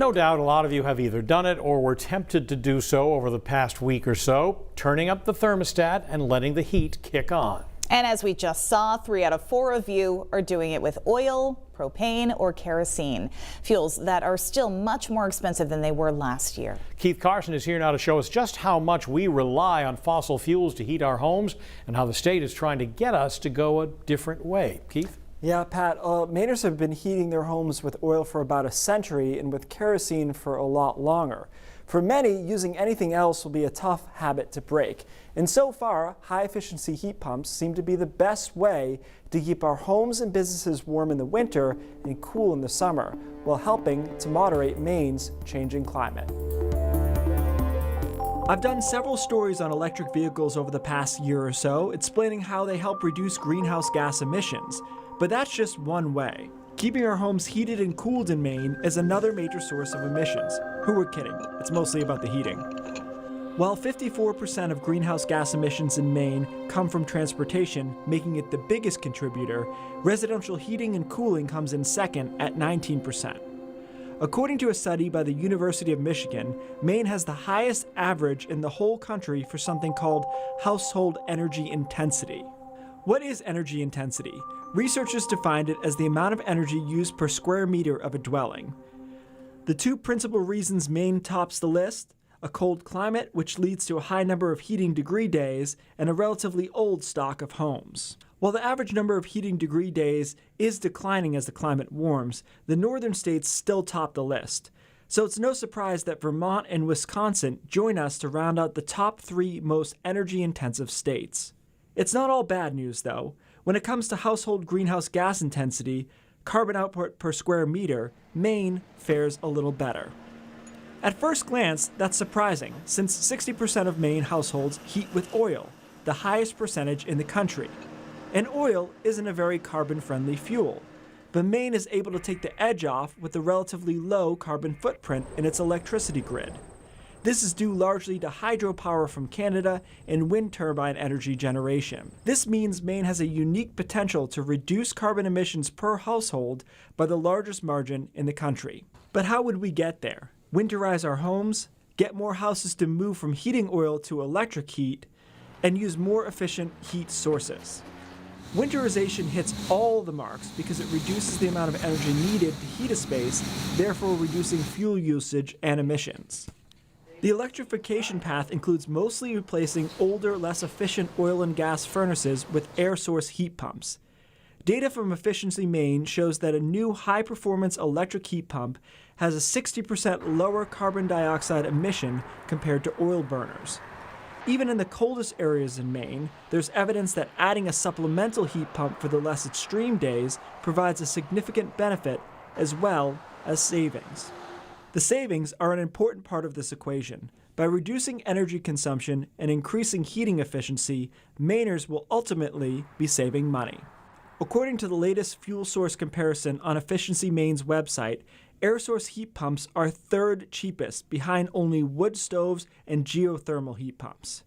No doubt a lot of you have either done it or were tempted to do so over the past week or so, turning up the thermostat and letting the heat kick on. And as we just saw, 3 out of 4 of you are doing it with oil, propane, or kerosene, fuels that are still much more expensive than they were last year. Keith Carson is here now to show us just how much we rely on fossil fuels to heat our homes and how the state is trying to get us to go a different way. Keith? Yeah, Pat, Mainers have been heating their homes with oil for about a century and with kerosene for a lot longer. For many, using anything else will be a tough habit to break. And so far, high-efficiency heat pumps seem to be the best way to keep our homes and businesses warm in the winter and cool in the summer, while helping to moderate Maine's changing climate. I've done several stories on electric vehicles over the past year or so, explaining how they help reduce greenhouse gas emissions. But that's just one way. Keeping our homes heated and cooled in Maine is another major source of emissions. Who are kidding? It's mostly about the heating. While 54% of greenhouse gas emissions in Maine come from transportation, making it the biggest contributor, residential heating and cooling comes in second at 19%. According to a study by the University of Michigan, Maine has the highest average in the whole country for something called household energy intensity. What is energy intensity? Researchers defined it as the amount of energy used per square meter of a dwelling. The 2 principal reasons Maine tops the list: a cold climate, which leads to a high number of heating degree days, and a relatively old stock of homes. While the average number of heating degree days is declining as the climate warms, the northern states still top the list. So it's no surprise that Vermont and Wisconsin join us to round out the top 3 most energy-intensive states. It's not all bad news, though. When it comes to household greenhouse gas intensity, carbon output per square meter, Maine fares a little better. At first glance, that's surprising, since 60% of Maine households heat with oil, the highest percentage in the country. And oil isn't a very carbon-friendly fuel, but Maine is able to take the edge off with a relatively low carbon footprint in its electricity grid. This is due largely to hydropower from Canada and wind turbine energy generation. This means Maine has a unique potential to reduce carbon emissions per household by the largest margin in the country. But how would we get there? Winterize our homes, get more houses to move from heating oil to electric heat, and use more efficient heat sources. Winterization hits all the marks because it reduces the amount of energy needed to heat a space, therefore reducing fuel usage and emissions. The electrification path includes mostly replacing older, less efficient oil and gas furnaces with air source heat pumps. Data from Efficiency Maine shows that a new high-performance electric heat pump has a 60% lower carbon dioxide emission compared to oil burners. Even in the coldest areas in Maine, there's evidence that adding a supplemental heat pump for the less extreme days provides a significant benefit as well as savings. The savings are an important part of this equation. By reducing energy consumption and increasing heating efficiency, Mainers will ultimately be saving money. According to the latest fuel source comparison on Efficiency Maine's website, air source heat pumps are 3rd cheapest, behind only wood stoves and geothermal heat pumps.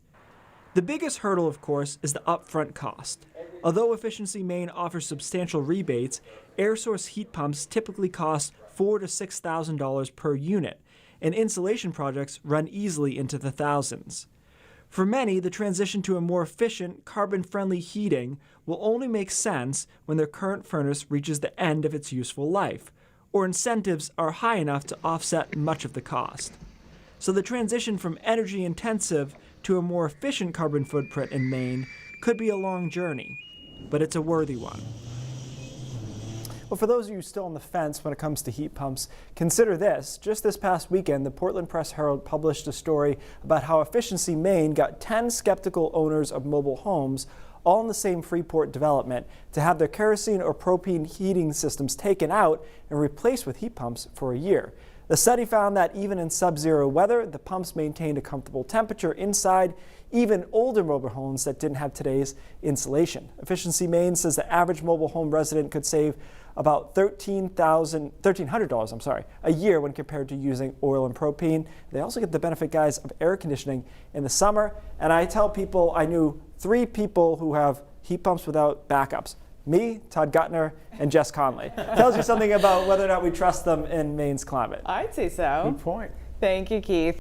The biggest hurdle, of course, is the upfront cost. Although Efficiency Maine offers substantial rebates, air source heat pumps typically cost $4,000 to $6,000 per unit, and installation projects run easily into the thousands. For many, the transition to a more efficient, carbon-friendly heating will only make sense when their current furnace reaches the end of its useful life, or incentives are high enough to offset much of the cost. So the transition from energy-intensive to a more efficient carbon footprint in Maine could be a long journey, but it's a worthy one. Well, for those of you still on the fence when it comes to heat pumps, consider this. Just this past weekend, the Portland Press-Herald published a story about how Efficiency Maine got 10 skeptical owners of mobile homes, all in the same Freeport development, to have their kerosene or propane heating systems taken out and replaced with heat pumps for a year. The study found that even in sub-zero weather, the pumps maintained a comfortable temperature inside even older mobile homes that didn't have today's insulation. Efficiency Maine says the average mobile home resident could save about $1,300 a year when compared to using oil and propane. They also get the benefit, guys, of air conditioning in the summer. And I tell people, I knew 3 people who have heat pumps without backups. Me, Todd Guttner, and Jess Conley. Tells you something about whether or not we trust them in Maine's climate. I'd say so. Good point. Thank you, Keith.